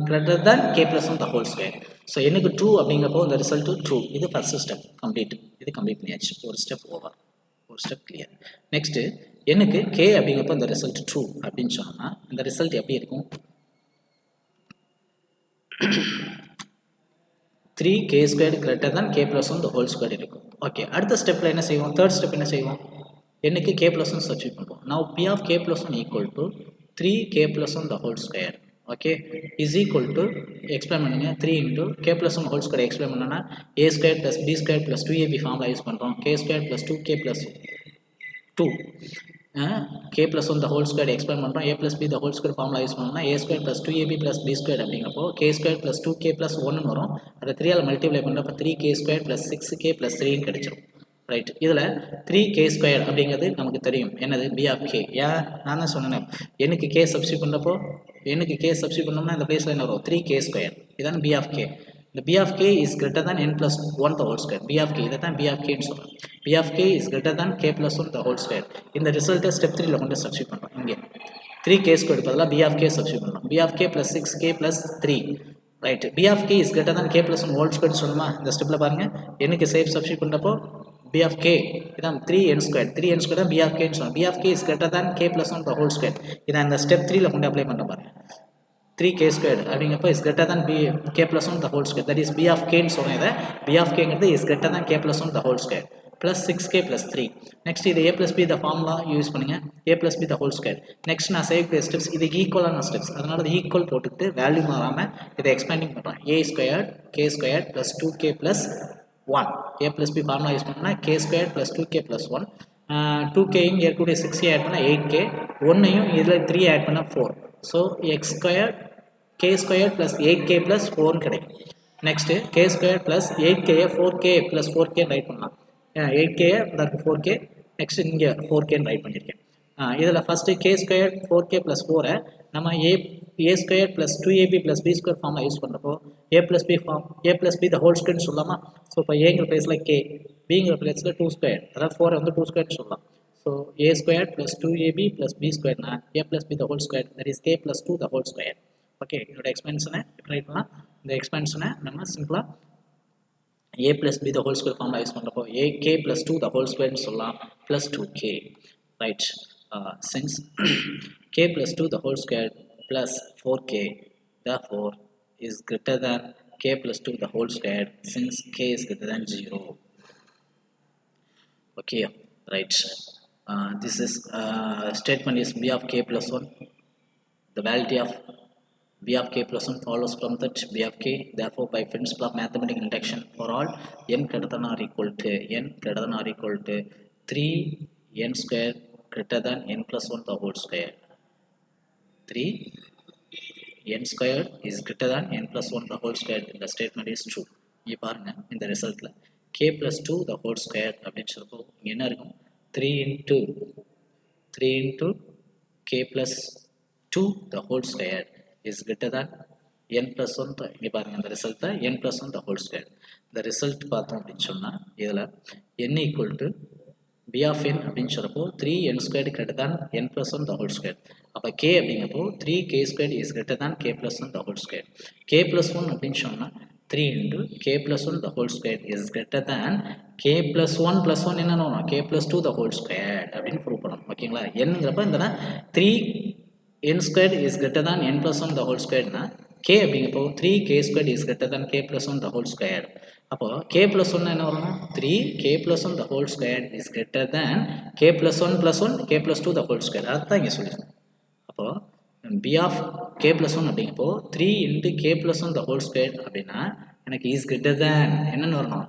greater than k plus 1 the whole square so n க்கு true அப்படிங்கப்போ the result true இது first step complete இது complete பண்ணியாச்சு ஒரு step over ஒரு step clear next n க்கு k அப்படிங்கப்போ இந்த result true அப்படினு சொன்னா இந்த result எப்படி இருக்கும் 3k squared greater than k plus 1 the whole square இருக்கும் okay அடுத்த ஸ்டெப்ல என்ன செய்வோம் third step என்ன செய்வோம் n க்கு k plus 1 substitute பண்ணுவோம் now p of k plus 1 equal to 3k plus 1 the whole square okay is equal to explain பண்ணுங்க 3 into k plus 1 whole square explain பண்ணனா a squared plus b squared plus 2ab formula use பண்றோம் k squared plus 2k plus 2 k plus 1 the whole square explain பண்றோம் a plus b the whole square formula use பண்ணோம்னா a squared plus 2ab plus b squared அப்படிங்கப்போ k squared plus 2k plus 1 ன்னு வரும் அத 3 ஆல மல்டிப்ளை பண்றப்ப 3k squared plus 6k plus 3 ன்னு கிடைச்சிரும் ரைட் இதுல 3k squared அப்படிங்கிறது நமக்கு தெரியும் என்னது b of k நான் தான் சொன்னேன் n க்கு k சப்ஸ்டிட்யூட் பண்றப்போ n க்கு k சப்ஸ்டிட்யூட் பண்ணோம்னா இந்த பிளேஸ்ல என்ன வரும் 3k squared இதான் b of k the b of k is greater than n plus 1 the whole square b of k இதான் b of k ன்னு சொல்றோம் b of k is greater than k plus 1 the whole square இந்த ரிசல்ட்டை ஸ்டெப் 3 ல கொண்டு சப்ஸ்டிட்யூட் பண்றோம் இங்க 3k squared பதிலா b of k சப்ஸ்டிட்யூட் பண்றோம் b of k plus 6k plus 3 right b of k is greater than k plus 1 whole square சொல்லுமா இந்த ஸ்டெப்ல பாருங்க n க்கு சேஃப் சப்ஸ்டிட்யூட் பண்றப்போ b of k இதான் 3n squared தான் b of k ன்னு சொல்றோம் b of k is greater than k plus 1 the whole square இத இந்த ஸ்டெப் 3 ல கொண்டு அப்ளை பண்ற பாருங்க 3k squared அப்படிங்கப்ப is greater than k plus 1 the whole square that is b of k ன்னு சொல்றேன் இத b of k ங்கிறது is greater than k plus 1 the whole square plus 6k plus 3 next இது a plus b the formula use பண்ணுங்க a plus b the whole square next நான் செய்யக்கூடிய ஸ்டெப்ஸ் இது ஈக்குவலான ஸ்டெப்ஸ் அதனால இது ஈக்குவல் போட்டுட்டு வேல்யூ மாறாம இத எக்ஸ்பேண்டிங் பண்றோம் a squared k squared plus 2k plus 1 a plus b formula use பண்ணா k squared plus 2k plus 1 2k இங்க இருக்கக்கூடிய 6k ஆட் பண்ணா 8k 1 ஐயும் இதுல 3 ஆட் பண்ணா 4 so x squared k squared plus 8k plus 4 கிடைக்கும் next k squared plus 8k 4k plus 4k right பண்ணலாம் 8k அதற்கு 4k next இங்க 4k ரைட் பண்ணிருக்கேன் இதுல first k squared 4k plus 4 நம்ம a squared plus 2ab plus b square formula use பண்றப்போ a plus b the whole square னு சொல்லலாமா சோ இப்ப a ங்கற பிளேஸ்ல k b ங்கற பிளேஸ்ல 2 square அதாவது 4 வந்து 2 square னு சொல்லலாம் so a squared plus 2ab plus b square னா a plus b the whole square that is k plus 2 the whole square okay இதோட எக்ஸ்பென்ஷனை ரைட் பண்ணலாம் இந்த எக்ஸ்பென்ஷனை நம்ம சிம்பிளா a plus b the whole square formula use பண்றப்போ a k plus 2 the whole square னு சொல்லலாம் plus 2k right since k plus 2 the whole square plus 4k therefore is greater than k plus 2 the whole square since k is greater than 0 okay right this is statement is b of k plus 1 the validity of b of k plus 1 follows from that b of k therefore by principle of mathematical induction for all n greater than or equal to 3 n square greater than n plus 1 the whole square 3 n squared is greater than n plus 1 the whole square the statement is true இங்க பாருங்க இந்த ரிசல்ட்ல k plus 2 the whole square அப்படினு சொல்றப்போ இங்க என்ன இருக்கும் 3 into k plus 2 the whole square is greater than n plus 1 இங்க பாருங்க இந்த ரிசல்ட்ல n plus 1 the whole square இந்த ரிசல்ட் பார்த்தோம் அப்படினு சொன்னா இதுல n equal to b of n அப்படினு சொல்றப்போ 3n squared greater than n plus 1 the whole square அப்ப k அப்படிங்கப்போ 3k squared is greater than k plus 1 the whole square k plus 1 அப்படினு சொன்னா 3 into k plus 1 the whole square is greater than k plus 1 என்ன வரும் k plus 2 the whole square அப்படினு ப்ரூவ் பண்ணனும் ஓகேங்களா n ங்கறப்ப இந்த 3n squared is greater than n plus 1 the whole square னா k அப்படிங்கப்போ 3k squared is greater than k plus 1 the whole square அப்போ k plus 1 என்ன வரணும் 3k plus 1 the whole square is greater than k plus 1 plus 1 k plus 2 the whole square அதான் இங்க சொல்லிருக்கோம் அப்போ b of k plus 1 அப்படிங்கப்போ 3 into k plus 1 the whole squared அப்படின்னா எனக்கு is greater than என்னன்னு வரணும்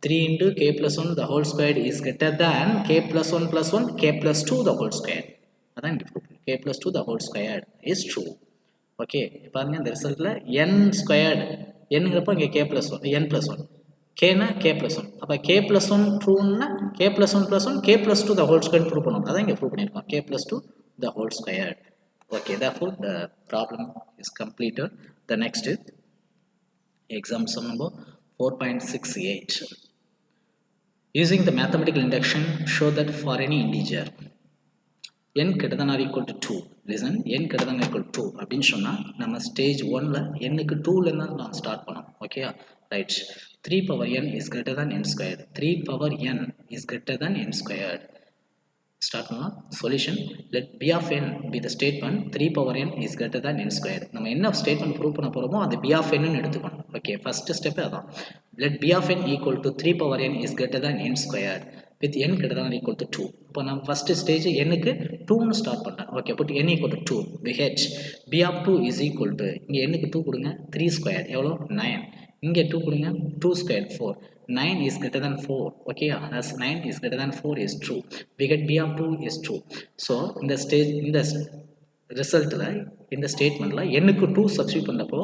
3 into k plus 1 the whole squared is greater than k plus 1 plus 1 k plus 2 the whole squared அதான் k plus 2 the whole squared is true. Okay பாருங்க இந்த ரிசல்ட்ல n ஸ்கொயர்டு என்னங்கிறப்போ இங்கே k plus 1 n plus 1 kனா k plus 1 அப்போ k plus 1 ட்ரூன்னா k plus 1 plus 1 k plus 2 the whole squared prove பண்ணணும் அதான் இங்கே ப்ரூவ் பண்ணியிருக்கோம் k plus 2 the whole squared. Okay, therefore the problem is completed. The next is exam sum number 4.68. Using the mathematical induction, show that for any integer n greater than or equal to 2. Listen, n greater than or equal to 2 அப்படின்னு சொன்னா நம்ம ஸ்டேஜ் 1ல n க்கு 2ல இருந்து நான் ஸ்டார்ட் பண்ணோம். Okay right 3 power n is greater than n squared. 3 power n is greater than n squared. Start பண்ணலாம் solution. Let b of n be the statement 3 power n is greater than n squared. நம்ம என்ன ஸ்டேட்மெண்ட் ப்ரூவ் பண்ண போறோமோ அது b of n ன்னு எடுத்துக்கணும். ஓகே ஃபர்ஸ்ட் ஸ்டெப் அதான். Let b of n equal to 3 power n is greater than n squared with n greater than or equal to 2. இப்போ நம்ம ஃபர்ஸ்ட் ஸ்டேஜ் n க்கு 2 ன்னு ஸ்டார்ட் பண்ணேன். Okay put n equal to 2 which b of 2 is equal to இங்க n க்கு 2 கொடுங்க 3 squared எவ்வளோ 9 இங்க 2 கொடுங்க 2 squared 4 9 is greater than 4. Okay, as 9 is greater than 4 is true. We get b of 2 is true. So in the stage in the result in the statement n க்கு 2 substitute பண்ணப்போ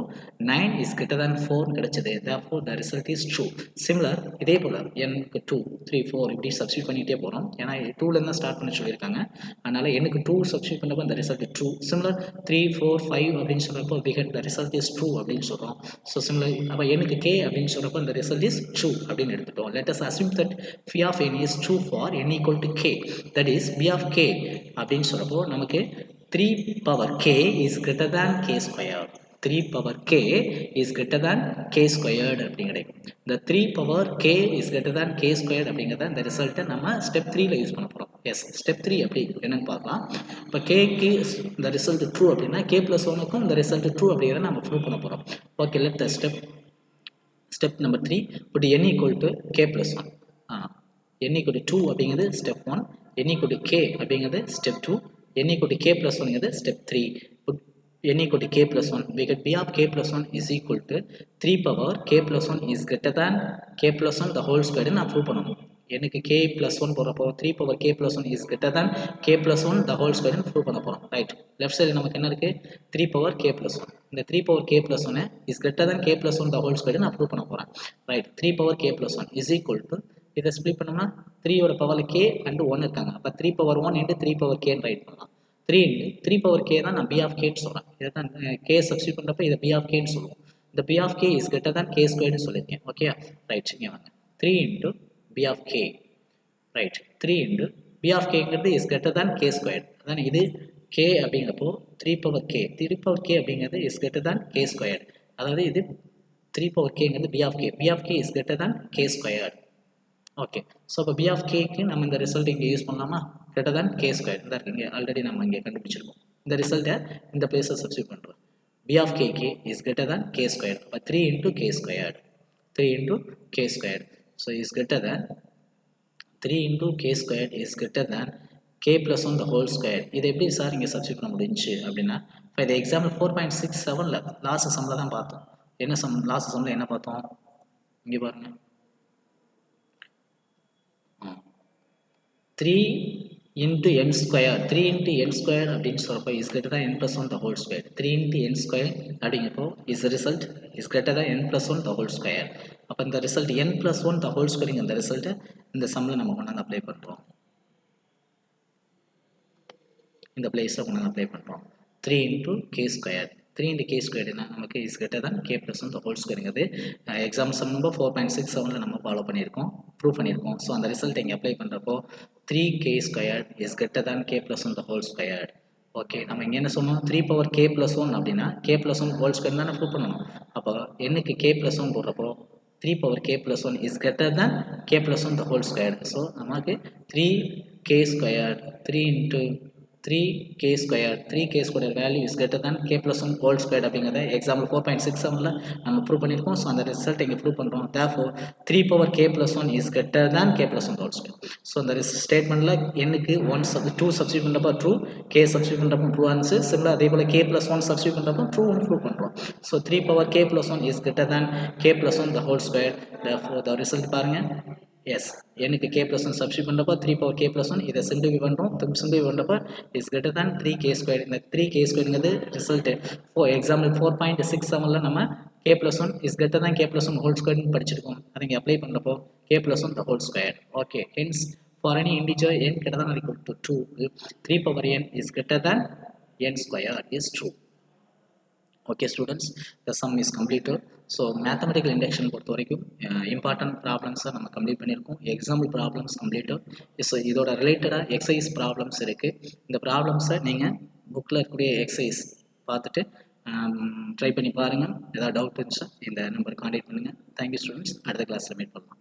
9 is greater than 4 கிடைச்சது. Therefore the result is true. Similar இதே போல n க்கு 2 3 4 இப்படி substitute பண்ணிட்டே போறோம். ஏன்னா 2ல இருந்து ஸ்டார்ட் பண்ண சொல்லிருக்காங்க. அதனால n க்கு 2 substitute பண்ணப்போ the result is true. Similar 3 4 5 அப்படினு சொல்றப்போ we get the result is true அப்படினு சொல்றோம். So similar அப்ப n க்கு k அப்படினு சொல்றப்போ the result is true அப்படினு எடுத்துட்டோம். Let us assume that phi of n is true for n equal to k. That is b of k அப்படினு சொல்றப்போ நமக்கு 3 power k is greater than k squared. 3 power k is greater than k squared அப்படிங்கிறது. The 3 power k is greater than k squared அப்படிங்கிறத இந்த ரிசல்ட்டை நம்ம ஸ்டெப் 3ல யூஸ் பண்ண போகிறோம். எஸ் ஸ்டெப் 3 அப்படி என்னன்னு பார்க்கலாம். இப்போ கேக்கு இந்த ரிசல்ட் ட்ரூ அப்படின்னா k plus 1க்கும் இந்த ரிசல்ட் ட்ரூ அப்படிங்கிறத நம்ம ப்ரூவ் பண்ண போகிறோம். Okay let the step number 3 put n equal to k plus 1. n equal to 2 அப்படிங்கிறது step 1, n equal to k அப்படிங்கிறது step 2, n equal to k plus 1 is step 3. Put n equal to k plus 1. We get b of k plus 1 is equal to 3 power k plus 1 is greater than k plus 1 the whole square. நான் prove பண்ணணும். எனக்கு k plus 1 போறப்போ 3 power k plus 1 is greater than k plus 1 the whole square prove பண்ண போறோம். ரைட் லெஃப்ட் சைடு நமக்கு என்ன இருக்கு 3 power k plus 1. இந்த 3 power k plus 1 is greater than k plus 1 the whole square நான் prove பண்ண போறேன். Right 3 power k plus 1 is equal to இதை ஸ்ப்ளிட் பண்ணோம்னா 3 ஓட பவர்ல k and 1 இருக்காங்க. அப்ப 3 power 1 into 3 power k ன்னு ரைட் பண்ணலாம். 3 into 3 power k தான் நான் b of k ன்னு சொல்றேன். இத தான் k சப்ஸ்டிட்யூட் பண்றப்ப இத b of k ன்னு சொல்லுவோம். இந்த b of k is greater than k squared ன்னு சொல்லிருக்கேன். ஓகே ரைட் இங்க வாங்க. 3 into b of k. Right 3 into b of k ங்கிறது is greater than k squared. அதான் இது k அப்படிங்கறப்போ 3 power k. 3 power k அப்படிங்கிறது is greater than k squared. அதாவது இது 3 power k ங்கிறது b of k. b of k is greater than k squared. Okay so இப்போ b of k க்கு நம்ம இந்த ரிசல்ட் இங்கே யூஸ் பண்ணலாமா greater than k squared இந்த இருக்கு ஆல்ரெடி நம்ம இங்கே கண்டுபிடிச்சிருக்கோம். இந்த ரிசல்ட்டை இந்த பிளேஸை சப்ஸ்டிட்யூட் பண்ணுறோம். b of k is greater than k squared. அப்போ 3 into k squared. 3 into k squared. So is greater than 3 into k squared is greater than k plus 1 the whole square. இது எப்படி சார் இங்கே சப்ஸ்டிட்யூட் பண்ண முடிஞ்சுச்சு அப்படின்னா இப்போ இந்த எக்ஸாம்பிள் 4.67ல லாஸ்ட் சம்மில் தான் பார்த்தோம். என்ன சம் லாஸ்ட் சம்மில் என்ன பார்த்தோம் இங்கே பாருங்க 3 into n square 3 into n square அப்படின்னு சொல்றப்போ is greater than n plus 1 the whole square 3 into n square அப்படிங்கப்போ is the result is greater than n plus 1 the whole square. அப்போ இந்த result n plus 1 the whole square இந்த ரிசல்ட்டை இந்த சம்மில் நம்ம கொண்டாந்து அப்ளை பண்ணுறோம். இந்த பிளேஸில் கொண்டாந்து அப்ளை பண்ணுறோம். 3 into k square 3 into k squared என்ன நமக்கு is greater than k plus 1 the whole squareங்கிறது எக்ஸாம் சம் நம்பர் 4.67ல நம்ம ஃபாலோ பண்ணியிருக்கோம் ப்ரூவ் பண்ணியிருக்கோம். ஸோ அந்த ரிசல்ட் இங்கே அப்ளை பண்ணுறப்போ 3k squared is greater than k plus 1 the whole squared. Okay நம்ம இங்கே என்ன சொன்னோம் 3 power k plus 1 அப்படின்னா k plus 1 whole square தானே ப்ரூவ் பண்ணணும். அப்போ என்னக்கு k plus 1 போடுறப்போ 3 power k plus 1 is greater than k plus 1 the whole squared. So நமக்கு 3k squared 3 into 3k squared 3k squared value is greater than k plus 1 whole squared அப்படிங்கிறத எக்ஸாம்பிள் 4.67ல நம்ம ப்ரூவ் பண்ணியிருக்கோம். ஸோ அந்த ரிசல்ட் இங்கே ப்ரூவ் பண்ணுறோம். Therefore 3 power k plus 1 is greater than k plus 1 whole squared. So அந்த ஸ்டேட்மெண்ட்டில் என்னுக்கு 2 சப்ஸ்டியூட் பண்ணுறப்போ ட்ரூ, k சப்ஸ்டியூட் பண்ணுறப்போ ட்ரூ ஆன்சர். சிம்பிளாக அதே போல் k plus 1 சப்ஸ்டியூட் பண்ணுறப்போ ட்ரூ ஒன்று ப்ரூவ் பண்ணுறோம். So 3 power k plus 1 is greater than k plus 1 the whole squared. Therefore the result பாருங்கள் எஸ் எனக்கு k plus 1 சப்ஸ்டியூட் பண்ணுறப்போ 3 power k plus 1 இதை சிம்பிளிஃபை பண்ணுறோம். சிம்பிளிஃபை பண்ணுறப்போ is greater than 3k squared. இந்த 3k squaredங்கிறது ரிசல்ட் எக்ஸாம்பிள் 4.67ல நம்ம k plus 1 is greater than k plus 1 whole squared படிச்சிருக்கோம். அதை இங்கே அப்ளை பண்ணுறப்போ k plus 1 the whole squared. Okay, hence for any integer n greater than or equal to 2 3 power n is greater than n squared is true. Okay students, the sum is completed. So mathematical induction பொறுத்த வரைக்கும் இம்பார்ட்டன்ட் ப்ராப்ளம்ஸை நம்ம கம்ப்ளீட் பண்ணியிருக்கோம். Example problems completed. ஸோ இதோட ரிலேட்டடாக எக்ஸசைஸ் ப்ராப்ளம்ஸ் இருக்குது. இந்த ப்ராப்ளம்ஸை நீங்கள் புக்கில் இருக்கக்கூடிய எக்ஸசைஸ் பார்த்துட்டு ட்ரை பண்ணி பாருங்கள். ஏதாவது டவுட் இருந்துச்சா இந்த நம்பர் கான்டாக்ட் பண்ணுங்கள். Thank you students. அடுத்த கிளாஸில் மீட் பண்ணலாம்.